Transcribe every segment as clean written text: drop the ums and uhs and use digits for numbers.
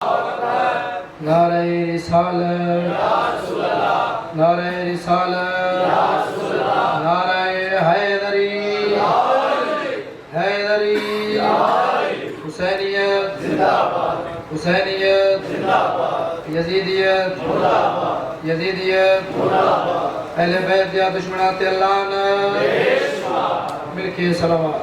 नारे रिसालत, नारे रिसालत, नारे हैदरी, हैदरी, हुसैनियत, हुसैनियत, यजीदियत, यजीदियत, अहले बैत या दुश्मनात अल्लाह ने मिलके सलावत।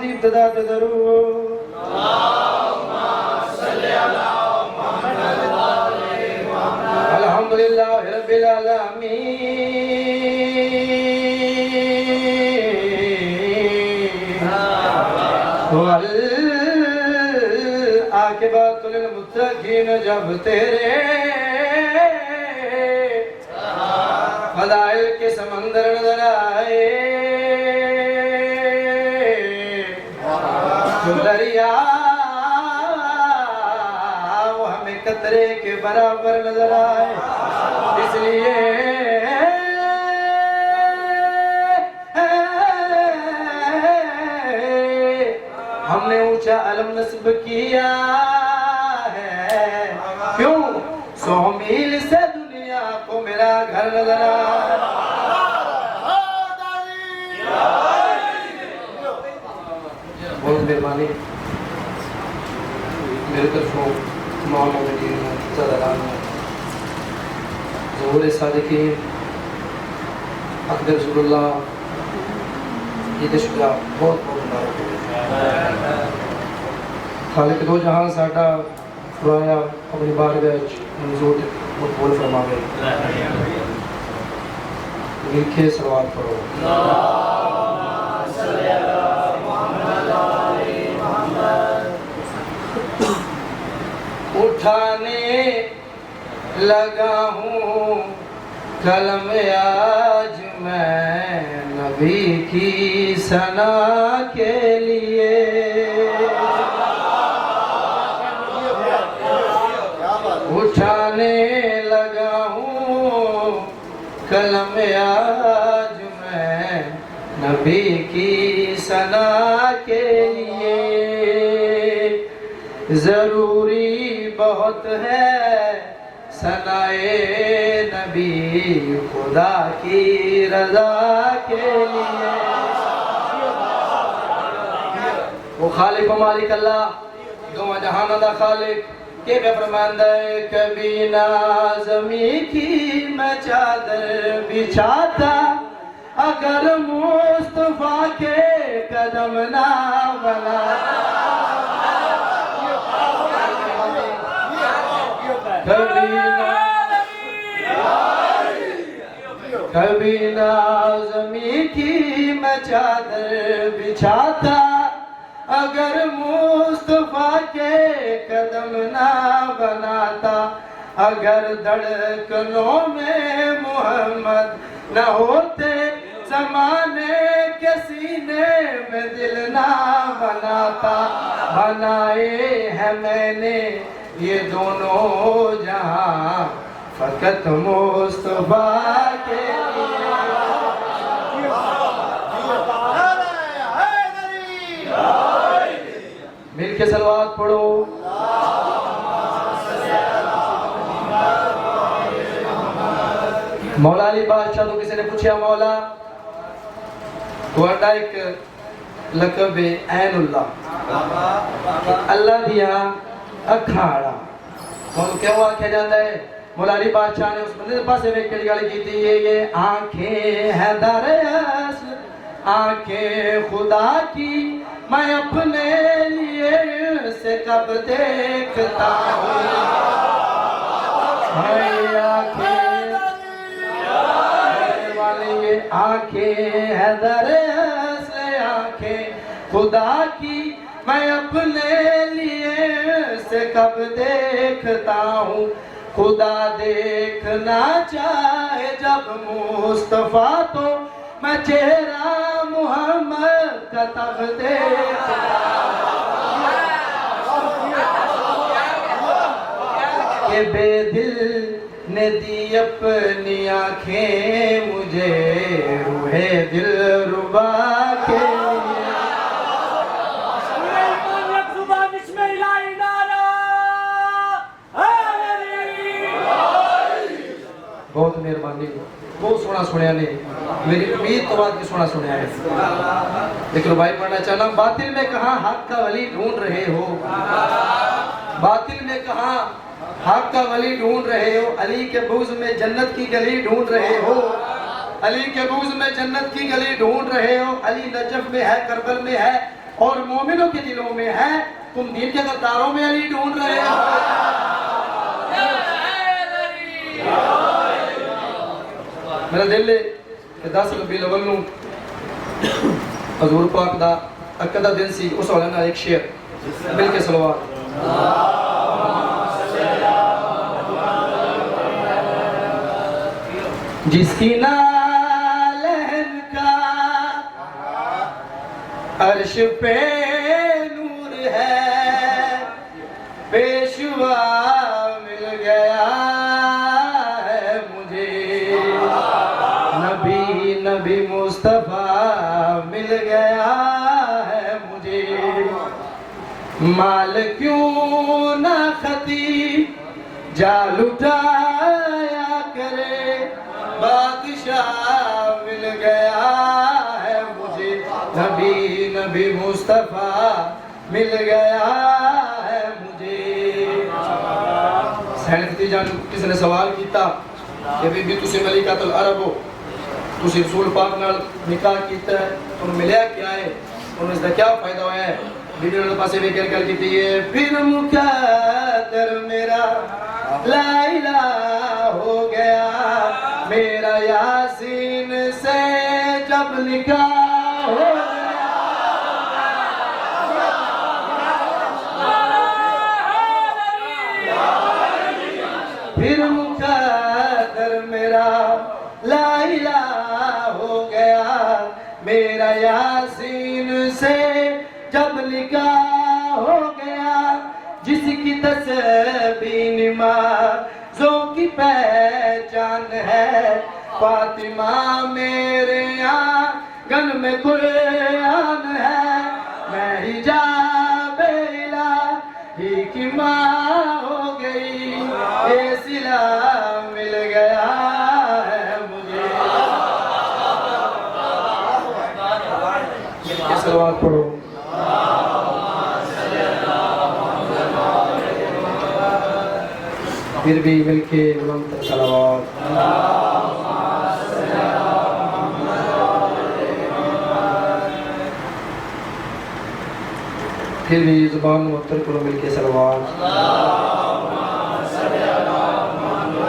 दी इब्तिदा पे दरूद अल्हम्दुलिल्लाह रब्बिल आलमीन आकिबतुल मुत्तकीन। जब तेरे फज़ाइल के समंदर नजर आए जो दरिया वो हमें कतरे के बराबर नजर आए, इसलिए हमने ऊंचा अलम नस्ब किया है। क्यों? 100 मील से दुनिया को मेरा घर नजर आया। बहुत मेहरबानी मेरे तरफों मोहम्मदीन ज़हूर सादिकीन अक़दर रसूलुल्लाह ईद शुजा बहुत बहुत मुबारक हो। खालिक दो जहां साडा फरमाया अपनी बारगाह मंजूर मकबूल फरमावे। लिखे सलावत पढ़ो। उठाने लगा हूँ कलम आज मैं नबी की सना के लिए। उठाने लगा हूँ कलम आज मैं नबी की सना के लिए। जरूरी बहुत है सनाए नबी खुदा की रजा के लिए। वो खालिक व मालिक अल्लाह दोवां जहानां दा खालिक के फरमांदा है, कभी ना ज़मीं की मैं चादर बिछाता अगर मुस्तफा के कदम ना बनाता। कभी ना ज़मीं की मैं चादर बिछाता अगर मुस्तफा के कदम ना बनाता। अगर धड़कनों में मोहम्मद न होते ज़माने के सीने में दिल ना बनाता। बनाए हैं मैंने ये दोनों जहां फकत मुस्तफा के लिए। मिल के सलवात पढ़ो। मौला अली बादशाह तो किसी ने पूछा, मौला तुहाडा एक लकब है ऐनुल्लाह, अल्लाह दिया अखां वाला, तुहानू क्यों आख्या जाता है? मौला अली बादशाह ने उस बंदे के पास वेख के गल की, ये आंखें हैं दरअस आंखें खुदा की मैं अपने लिए से कब देखता हूँ। आंखें हैं दरअस आंखें खुदा की मैं अपने लिए से कब देखता हूँ। खुदा देखना चाहे जब मुस्तफा तो मैं चेहरा मोहम्मद का तख्ते के बेदिल ने दी अपनी आंखें मुझे रूहे दिल रुबा के बहुत मेहरबानी बहुत सोना सुनया ने मेरी उम्मीद तो बात की सोना सुनया है लेकिन भाई पढ़ना चाहना बातिल में कहा हक का वली ढूंढ रहे हो बातिल में कहा हक का वली ढूंढ रहे हो अली के बुग़्ज़ में जन्नत की गली ढूंढ रहे हो अली के बुग़्ज़ में जन्नत की गली ढूंढ रहे हो अली नजफ में है करबल में है और मोमिनों के दिलों में है तुम दीन के गद्दारों में अली ढूंढ रहे हो मेरा दिल है कि 10 रबीउल अव्वल नूं हजूर पाक दा अक़दा दिन सी उस वाले नाल एक शेर मिल के सलवात जिसकी नालहन का अर्श पे नूर है पेशवा मिल गया है मुझे नबी मुस्तफा मिल गया है मुझे माल क्यों ना खती जा लुटाया करे बादशाह मिल गया है मुझे नबी मुस्तफा मिल गया है मुझे सैनती जान किसी ने सवाल किया कि बीबी तुसी मलिकातुल अरब हो तुसी रसूल पाक नाल निकाह कीता है तुम मिलया क्या है उन्हें इसका क्या फायदा होया है बीबी ने पासे वे गल की है फिर मुकद्दर मेरा ला इलाहा हो गया मेरा यासीन से जब निकाह हो गया फिर मुकद्दर मेरा ला इलाहा हो गया मेरा यासीन से जब निकाह हो गया जिसकी तस्बीह नमाज़ों की पहचान है फातिमा मेरे आंगन में कुरान है मैं हिजाब इलाही की माँ हो गई ये सिला मिल गया है मुझे सलवात पढ़ो फिर भी मिलके बुलंद सलावत फिर भी जुबान मुअत्तर को मिलके सलावत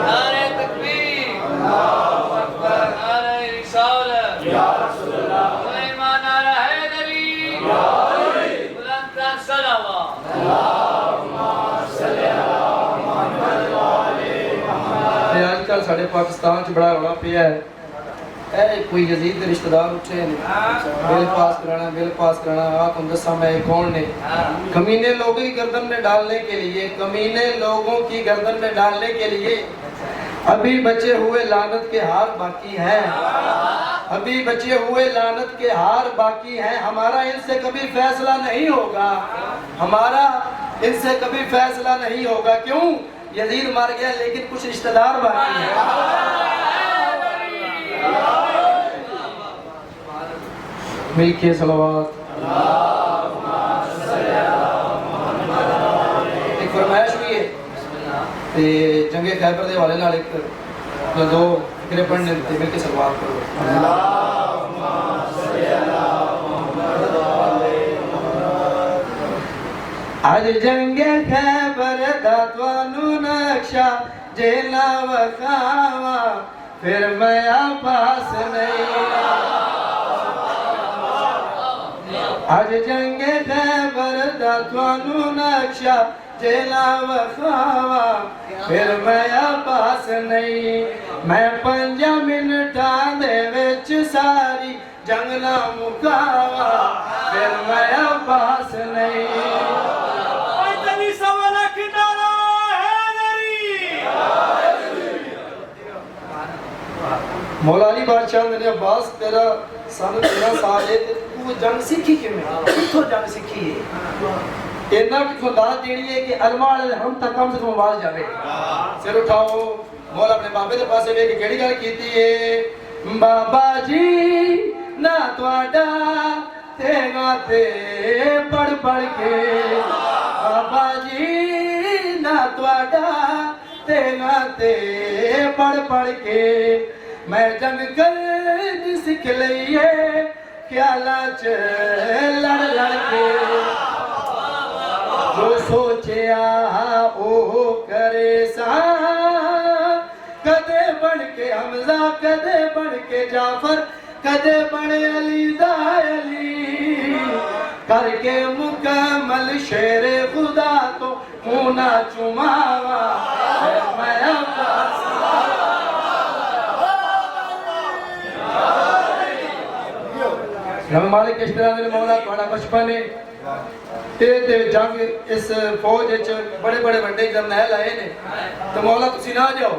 नारे तकबीर अल्लाहु अकबर नारे रिसालत या रसूल अल्लाह सुलेमान नारा हैदरी या अली बुलंद सलावत आजकल साढ़े पाकिस्तान च बड़ा रौला पिया है कोई यजीद के रिश्तेदार उठे बिल पास कराना आप तुम दसा मैं कौन ने कमीने लोगों की गर्दन में डालने के लिए कमीने लोगों की गर्दन में डालने के लिए अभी बचे हुए लानत के हार बाकी हैं अभी बचे हुए लानत के हार बाकी हैं हमारा इनसे कभी फैसला नहीं होगा हमारा इनसे कभी फैसला नहीं होगा क्यों यजीद मर गया लेकिन कुछ रिश्तेदार बाकी हैं मिलके सलावत एक फरमाइश हुई है ते जंगे खैबर दे वाले नाल एक दो फिक्रे पढ़ने ते मिलके सलावत करो आज जंगे खैबर दा तुहानू नक्शा जे ना वखावा फिर मैं पास नहीं आज जंगे खैबर दा तुहानू नक्शा जे ना वखावा फिर मैं पास नहीं मैं 5 मिनटां दे विच सारी ना मुकावा फिर मैं अब्बास नहीं। मौला अली बादशाह ने अब्बास तेरा सन 13 साल है ते तू जंग सीखी किवें किथों जंग सीखी है इतना कि दाद देनी है कि अलमा वाले हम तक कम से कम आवाज जावे। सिर उठाओ मौला अपने बाबे के पास वे केड़ी गल कीती है बाबा जी ना तुहाडा तेगा ते पढ़ पढ़ के बाबा जी ना तुहाडा तेगा ते पढ़ पढ़ के मैं जंग कर सीख लईए ख्याला च लड़ लड़ के जो सोचिया ओ करे सा कदे बन के हमजा कदे बन के जाफर कदे बने अली दा अली करके मुकम्मल शेर खुदा तो मुँह ना चुमावा मैं अब्बास रब मालिक इस तरह ने मौला थोड़ा बचपन है ते जंग इस फौज च बड़े बड़े वड्डे जरनैल आए ने तो मौला तुसी ना जाओ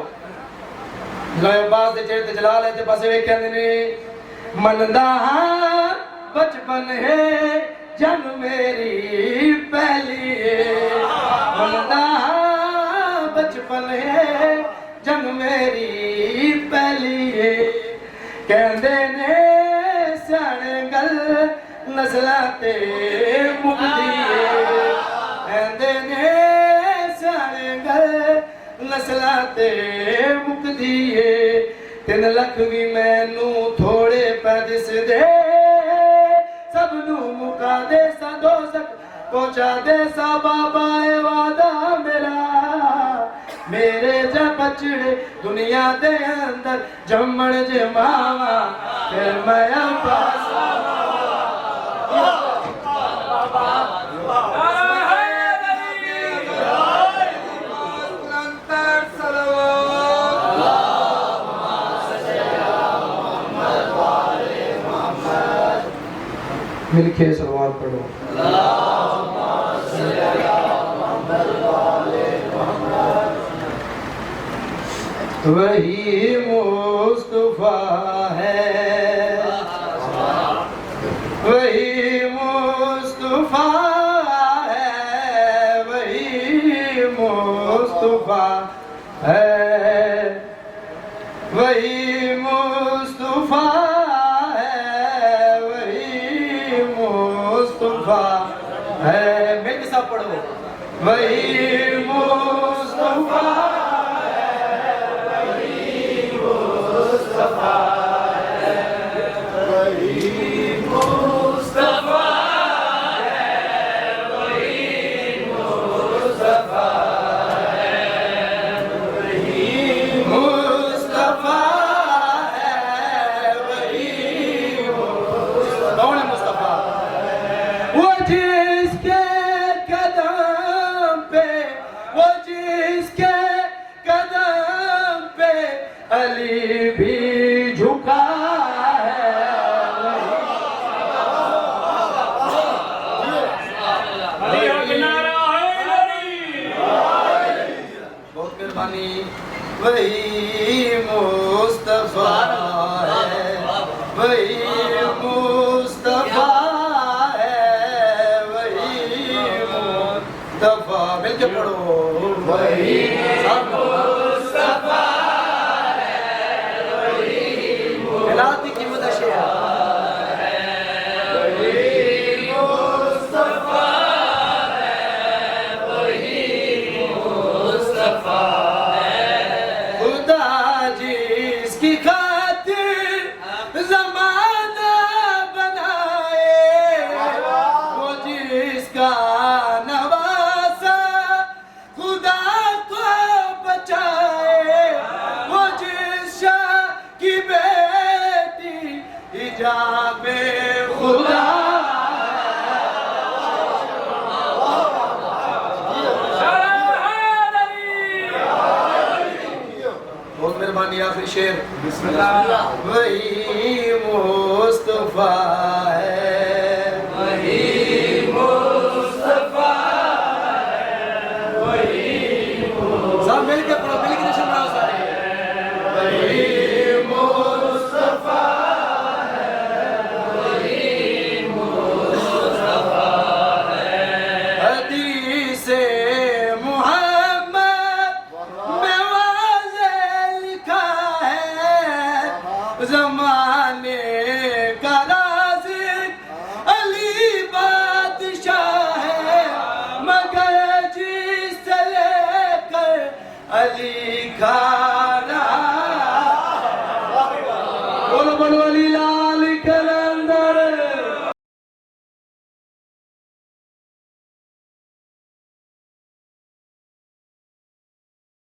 जलाए अब्बास दे चेहरे ते जलाल है ते बस वे कहंदे ने मनदा हां बचपन है जंग मेरी पहली है मनदा हां बचपन है जंग मेरी पहली है कहंदे ने सियाने गल नस्लां ते मुकदी है कहंदे ने सियाने गल नस्लां ते मुकदी है 3 लाख भी मैनू थोड़े पै दिसदे सबनू मुका दे सा दोज़ख पहुंचा दे सा बाबा ए वादा मेरा मेरे जा बचड़े दुनिया दे अंदर जम्मण जे मावा फिर मैं अब्बास मिलके सलवार पढ़ो वही मुस्तफा है वही मुस्तफा है वही मुस्तफा है वही मुस्तफा है वही मुस्तफा है मेरे साथ पढ़ो वही मुस्तफा अली भी झुका है बहुत मेहरबानी वही मुस्तफा है वही मुस्तफा है वही मुस्तफा मिलके पढ़ो वही मुस्तफा की मुदशिया वही मुस्तफा है वही मुस्तफा है खुदा जिसकी खातिर ज़माना बनाए वो जिसका नवासा खुदा को बचाए वो जिस शाह की जाबे खुदा बहुत मेहरबानी आखिरी शेर बिस्मिल्लाह वही मुस्तफा मुस्तफा है, वही मुस्तफा है, वही सब मिल के पढ़ो, मिल के जश्न मनाओ सारे, वही मुस्तफा है, वही मुस्तफा है। हदीसे ज़माने का राज़िक़ अली बादशाह है, मगर जिसे लेकर अली खा